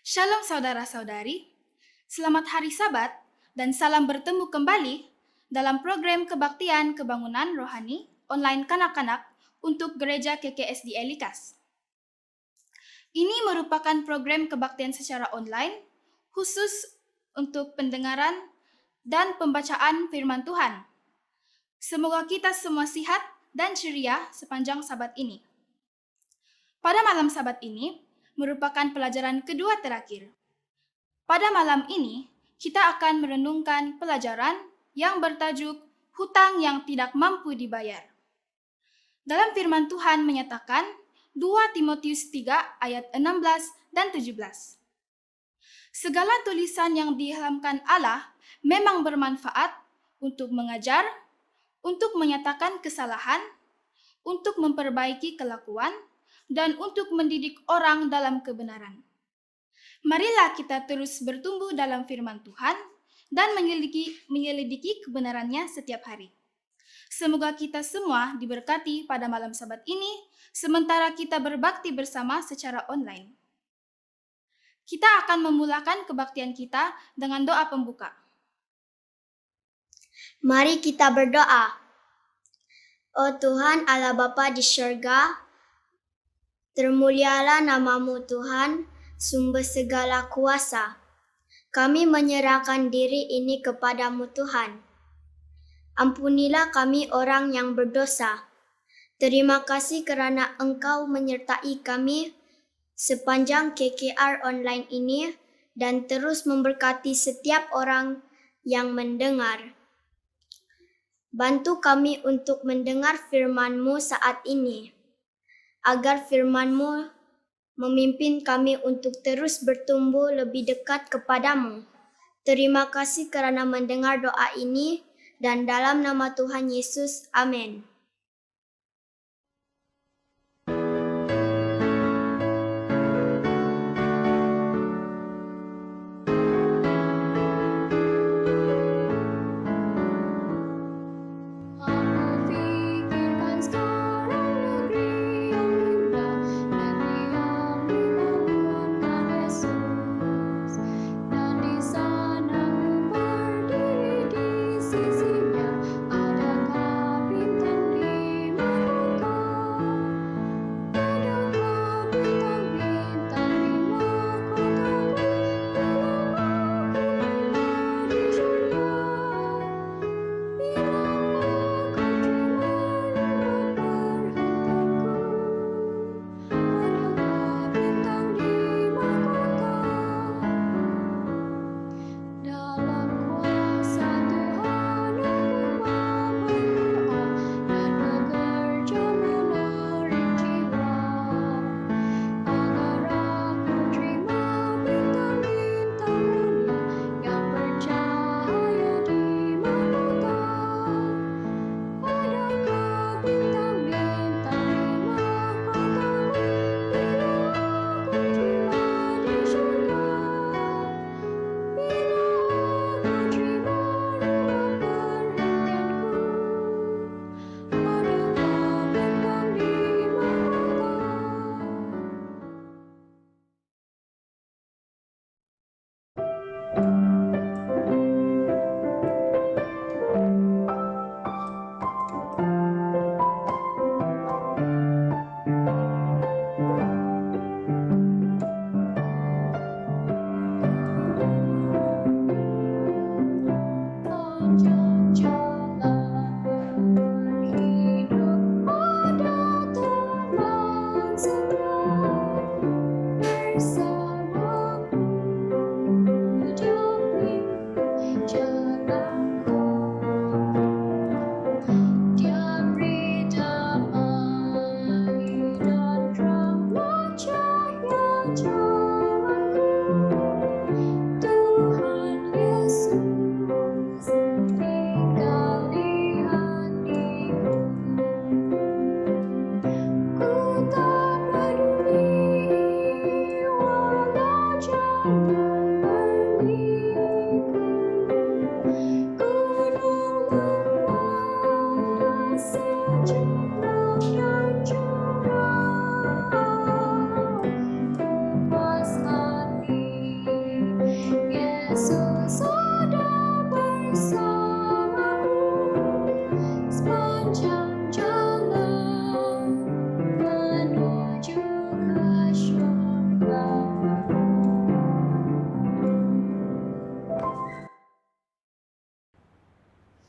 Shalom saudara-saudari, selamat hari Sabat dan salam bertemu kembali dalam program kebaktian kebangunan rohani online kanak-kanak untuk Gereja KKSDI Likas. Ini merupakan program kebaktian secara online khusus untuk pendengaran dan pembacaan firman Tuhan. Semoga kita semua sehat dan ceria sepanjang Sabat ini. Pada malam Sabat ini merupakan pelajaran kedua terakhir. Pada malam ini, kita akan merenungkan pelajaran yang bertajuk hutang yang tidak mampu dibayar. Dalam firman Tuhan menyatakan 2 Timotius 3 ayat 16 dan 17. Segala tulisan yang diilhamkan Allah memang bermanfaat untuk mengajar, untuk menyatakan kesalahan, untuk memperbaiki kelakuan, dan untuk mendidik orang dalam kebenaran. Marilah kita terus bertumbuh dalam firman Tuhan dan menyelidiki kebenarannya setiap hari. Semoga kita semua diberkati pada malam Sabat ini, sementara kita berbakti bersama secara online. Kita akan memulakan kebaktian kita dengan doa pembuka. Mari kita berdoa. Oh Tuhan Allah Bapa di syurga, termulialah namamu Tuhan, sumber segala kuasa. Kami menyerahkan diri ini kepadamu Tuhan. Ampunilah kami orang yang berdosa. Terima kasih kerana Engkau menyertai kami sepanjang KKR online ini dan terus memberkati setiap orang yang mendengar. Bantu kami untuk mendengar firman-Mu saat ini, agar firman-Mu memimpin kami untuk terus bertumbuh lebih dekat kepadamu. Terima kasih kerana mendengar doa ini, dan dalam nama Tuhan Yesus, amin.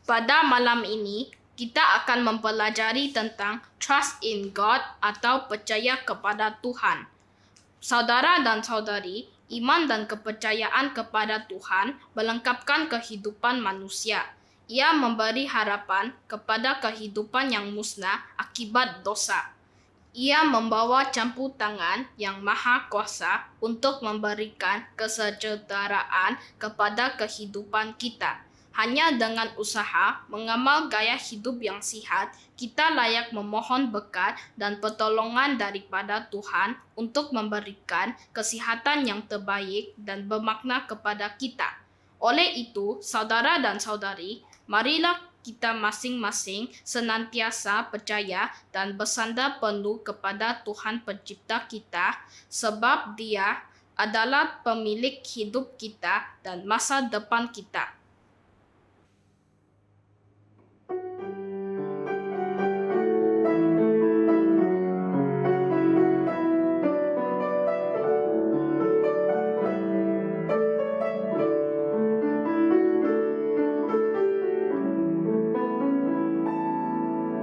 Pada malam ini, kita akan mempelajari tentang trust in God atau percaya kepada Tuhan. Saudara dan saudari, iman dan kepercayaan kepada Tuhan melengkapkan kehidupan manusia. Ia memberi harapan kepada kehidupan yang musnah akibat dosa. Ia membawa campur tangan yang maha kuasa untuk memberikan kesejahteraan kepada kehidupan kita. Hanya dengan usaha mengamal gaya hidup yang sihat, kita layak memohon berkat dan pertolongan daripada Tuhan untuk memberikan kesihatan yang terbaik dan bermakna kepada kita. Oleh itu, saudara dan saudari, marilah kita masing-masing senantiasa percaya dan bersandar penuh kepada Tuhan Pencipta kita, sebab Dia adalah pemilik hidup kita dan masa depan kita.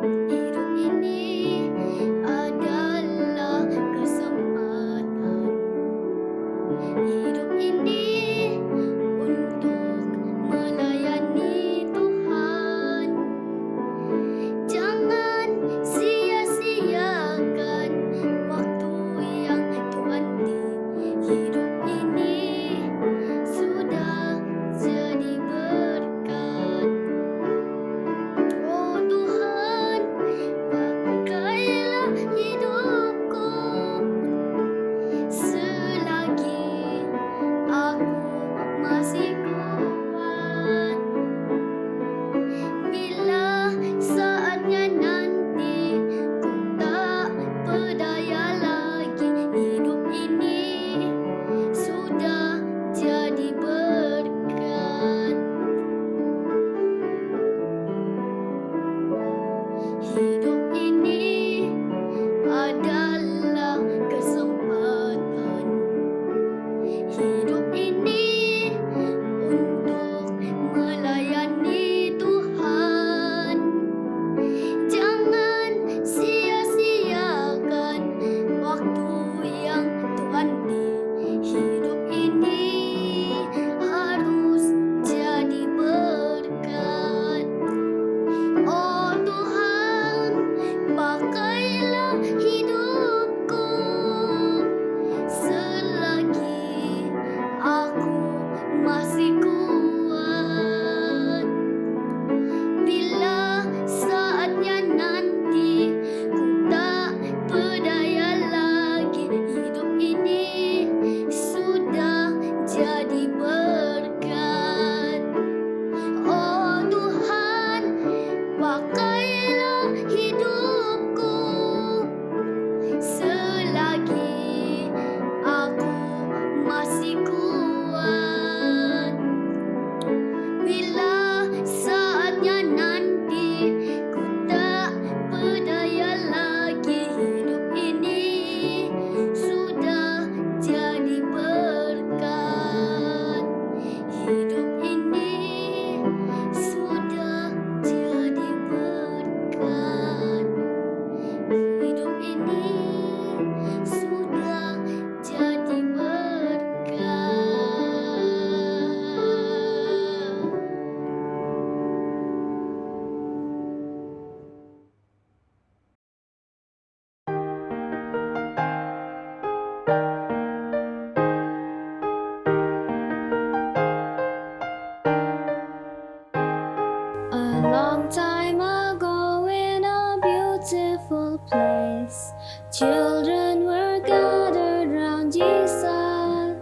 Hidup ini adalah kesempatan. Hidup ini untuk melayani Tuhan. Jangan sia-siakan waktu yang Tuhan beri. Hidup ini sudah jadi berkat. Oh Tuhan, pakailah hidupku selagi aku masih kuat. Bila saatnya nanti ku tak berdaya lagi, hidup ini sudah jadi berkat. Hidup ini adalah kesempatan. Hidup ini untuk melayani Tuhan. Jangan sia-siakan waktu yang Tuhan beri. Hidup ini harus jadi berkat. Oh Tuhan, pakailah hidupku selagi aku masih kuat. Bila saatnya nanti ku tak berdaya lagi, hidup ini sudah jadi berkat. Oh Tuhan, pakailah hidupku selagi aku masih kuat. Bila saatnya nanti ku tak berdaya lagi, hidup ini sudah jadi berkat. Hidup ini sudah jadi berkat. Hidup ini sudah jadi berkat. A long time ago in a beautiful place, children were gathered round Jesus.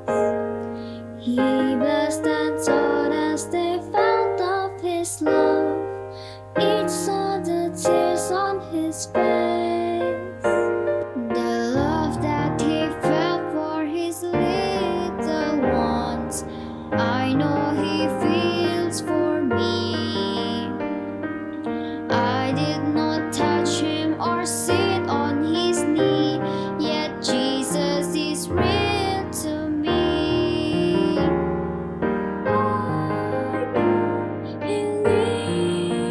He blessed and taught as they felt of His love. Each saw the tears on His face. The love that He felt for His little ones, I know He feels for me. I did not touch Him or sit on His knee, yet Jesus is real to me. I know He lives.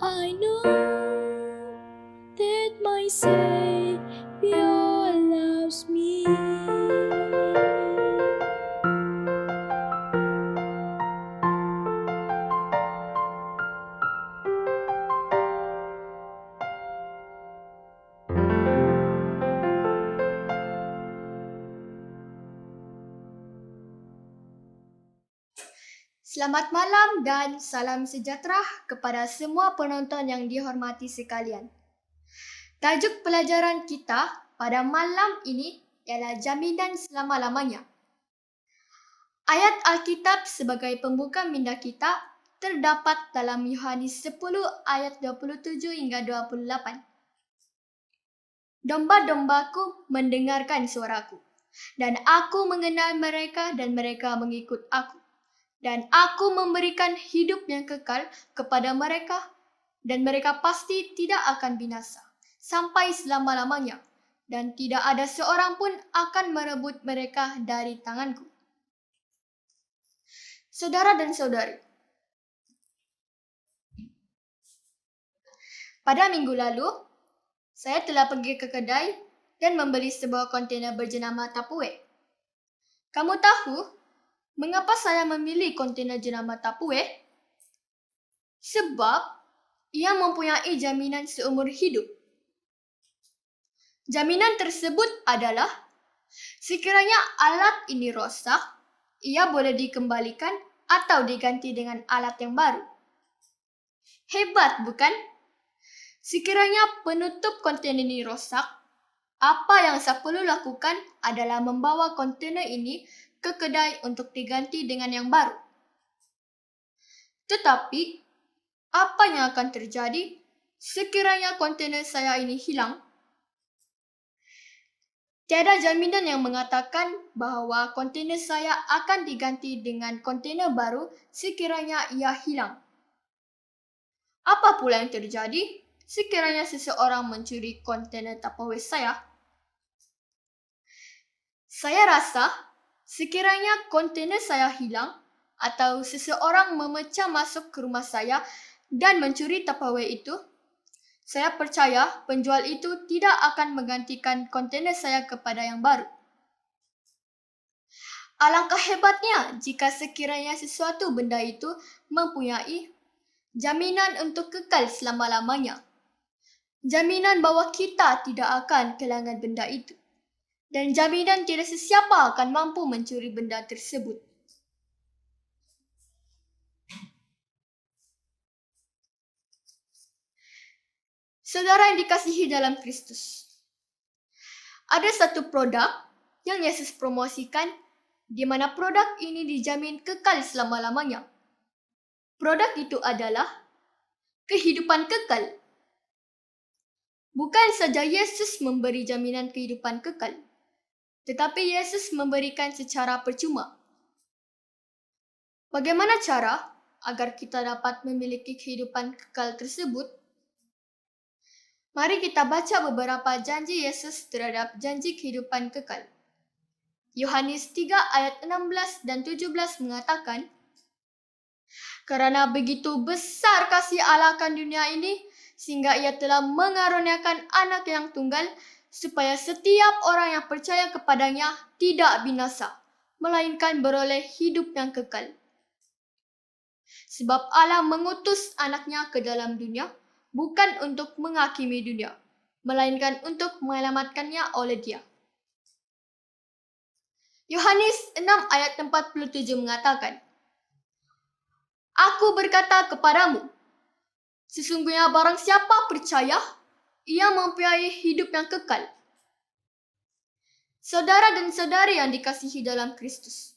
I know that my Savior loves me. Selamat malam dan salam sejahtera kepada semua penonton yang dihormati sekalian. Tajuk pelajaran kita pada malam ini ialah jaminan selama-lamanya. Ayat Alkitab sebagai pembuka minda kita terdapat dalam Yohanes 10 ayat 27 hingga 28. Domba-dombaku mendengarkan suaraku, dan aku mengenal mereka dan mereka mengikut aku. Dan aku memberikan hidup yang kekal kepada mereka, dan mereka pasti tidak akan binasa sampai selama-lamanya, dan tidak ada seorang pun akan merebut mereka dari tanganku. Saudara dan saudari, pada minggu lalu, saya telah pergi ke kedai dan membeli sebuah kontainer berjenama Tupperware. Kamu tahu mengapa saya memilih kontainer jenama Tupperware? Sebab ia mempunyai jaminan seumur hidup. Jaminan tersebut adalah sekiranya alat ini rosak, ia boleh dikembalikan atau diganti dengan alat yang baru. Hebat, bukan? Sekiranya penutup kontainer ini rosak, apa yang saya perlu lakukan adalah membawa kontainer ini ke kedai untuk diganti dengan yang baru. Tetapi, apa yang akan terjadi sekiranya kontainer saya ini hilang? Tiada jaminan yang mengatakan bahawa kontainer saya akan diganti dengan kontainer baru sekiranya ia hilang. Apa pula yang terjadi sekiranya seseorang mencuri kontainer Tupperware saya? Saya rasa sekiranya kontainer saya hilang atau seseorang memecah masuk ke rumah saya dan mencuri Tupperware itu, saya percaya penjual itu tidak akan menggantikan kontainer saya kepada yang baru. Alangkah hebatnya jika sekiranya sesuatu benda itu mempunyai jaminan untuk kekal selama-lamanya. Jaminan bahawa kita tidak akan kehilangan benda itu. Dan jaminan tidak sesiapa akan mampu mencuri benda tersebut. Saudara yang dikasihi dalam Kristus, ada satu produk yang Yesus promosikan di mana produk ini dijamin kekal selama-lamanya. Produk itu adalah kehidupan kekal. Bukan saja Yesus memberi jaminan kehidupan kekal, tetapi Yesus memberikan secara percuma. Bagaimana cara agar kita dapat memiliki kehidupan kekal tersebut? Mari kita baca beberapa janji Yesus terhadap janji kehidupan kekal. Yohanes 3 ayat 16 dan 17 mengatakan, "Karena begitu besar kasih Allah akan dunia ini, sehingga ia telah mengaruniakan anak yang tunggal, supaya setiap orang yang percaya kepadanya tidak binasa, melainkan beroleh hidup yang kekal. Sebab Allah mengutus anaknya ke dalam dunia, bukan untuk menghakimi dunia, melainkan untuk menyelamatkannya oleh Dia." Yohanes 6 ayat 47 mengatakan, "Aku berkata kepadamu, sesungguhnya barang siapa percaya, ia mempunyai hidup yang kekal." Saudara dan saudari yang dikasihi dalam Kristus,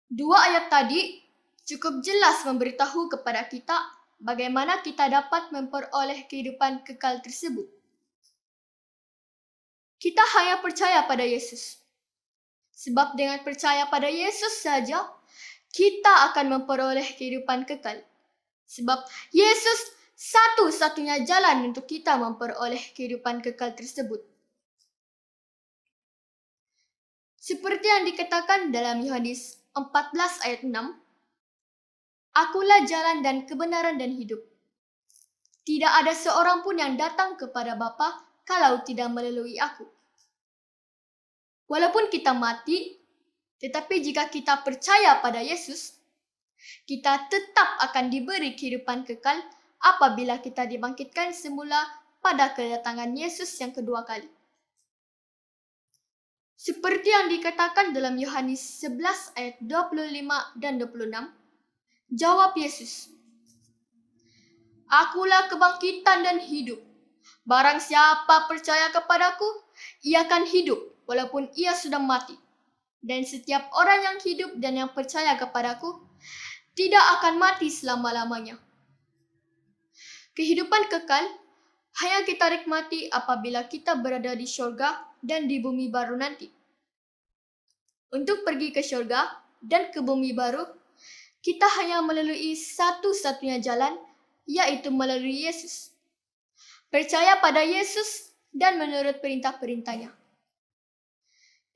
dua ayat tadi cukup jelas memberitahu kepada kita bagaimana kita dapat memperoleh kehidupan kekal tersebut. Kita hanya percaya pada Yesus. Sebab dengan percaya pada Yesus saja, kita akan memperoleh kehidupan kekal. Sebab Yesus satu-satunya jalan untuk kita memperoleh kehidupan kekal tersebut. Seperti yang dikatakan dalam Yohanes 14 ayat 6, "Akulah jalan dan kebenaran dan hidup. Tidak ada seorang pun yang datang kepada Bapa kalau tidak melalui aku. Walaupun kita mati, tetapi jika kita percaya pada Yesus, kita tetap akan diberi kehidupan kekal apabila kita dibangkitkan semula pada kedatangan Yesus yang kedua kali. Seperti yang dikatakan dalam Yohanes 11 ayat 25 dan 26, jawab Yesus, "Akulah kebangkitan dan hidup. Barang siapa percaya kepadaku, ia akan hidup walaupun ia sudah mati. Dan setiap orang yang hidup dan yang percaya kepadaku tidak akan mati selama-lamanya." Kehidupan kekal hanya kita nikmati apabila kita berada di syurga dan di bumi baru nanti. Untuk pergi ke syurga dan ke bumi baru, kita hanya melalui satu-satunya jalan, yaitu melalui Yesus. Percaya pada Yesus dan menurut perintah-perintahnya.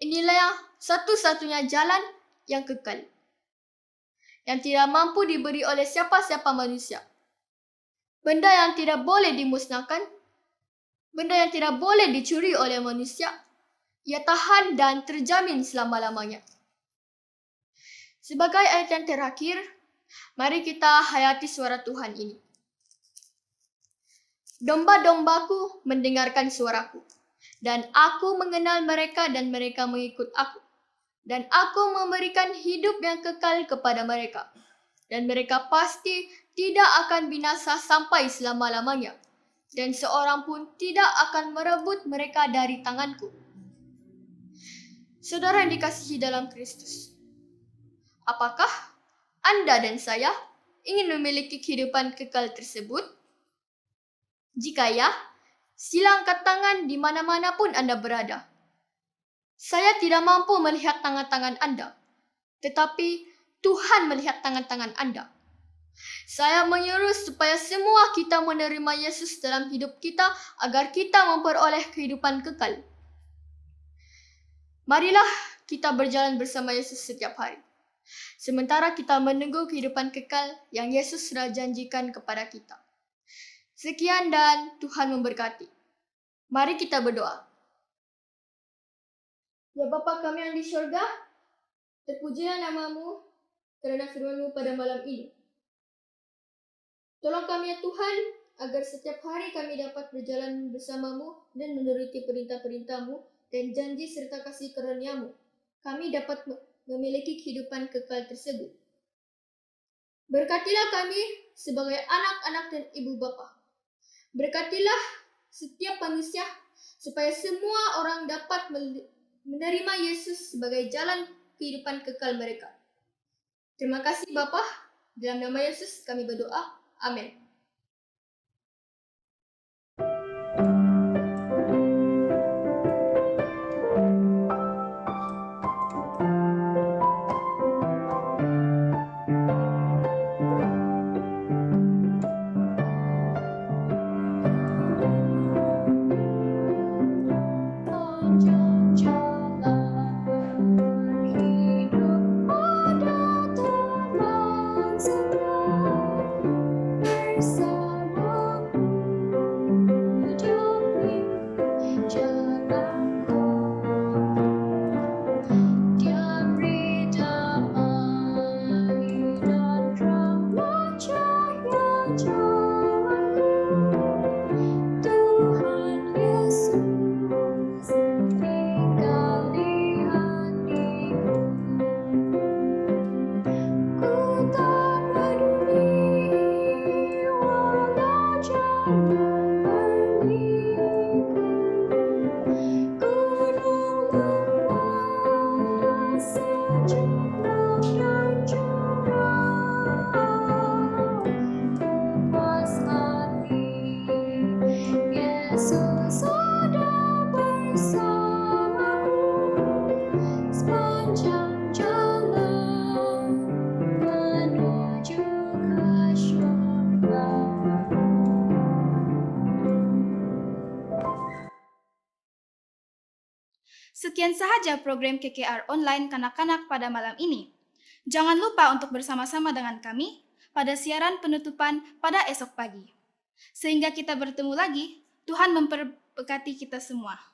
Inilah satu-satunya jalan yang kekal, yang tidak mampu diberi oleh siapa-siapa manusia. Benda yang tidak boleh dimusnahkan, benda yang tidak boleh dicuri oleh manusia, ia tahan dan terjamin selama-lamanya. Sebagai ayat yang terakhir, mari kita hayati suara Tuhan ini. Domba-dombaku mendengarkan suaraku, dan aku mengenal mereka dan mereka mengikut aku. Dan aku memberikan hidup yang kekal kepada mereka. Dan mereka pasti tidak akan binasa sampai selama-lamanya. Dan seorang pun tidak akan merebut mereka dari tanganku. Saudara yang dikasihi dalam Kristus, apakah Anda dan saya ingin memiliki kehidupan kekal tersebut? Jika ya, sila angkat tangan di mana-mana pun Anda berada. Saya tidak mampu melihat tangan-tangan Anda, tetapi Tuhan melihat tangan-tangan Anda. Saya menyuruh supaya semua kita menerima Yesus dalam hidup kita agar kita memperoleh kehidupan kekal. Marilah kita berjalan bersama Yesus setiap hari, sementara kita menunggu kehidupan kekal yang Yesus sudah janjikan kepada kita. Sekian dan Tuhan memberkati. Mari kita berdoa. Ya Bapa kami yang di syurga, terpujilah nama-Mu kerana firman-Mu pada malam ini. Tolong kami ya Tuhan, agar setiap hari kami dapat berjalan bersama-Mu dan menuruti perintah-perintah-Mu dan janji serta kasih karunia-Mu. Kami dapat memiliki kehidupan kekal tersebut. Berkatilah kami sebagai anak-anak dan ibu bapa. Berkatilah setiap manusia supaya semua orang dapat menerima Yesus sebagai jalan kehidupan kekal mereka. Terima kasih Bapa. Dalam nama Yesus kami berdoa. Amin. Sekian sahaja program KKR Online Kanak-Kanak pada malam ini. Jangan lupa untuk bersama-sama dengan kami pada siaran penutupan pada esok pagi. Sehingga kita bertemu lagi, Tuhan memberkati kita semua.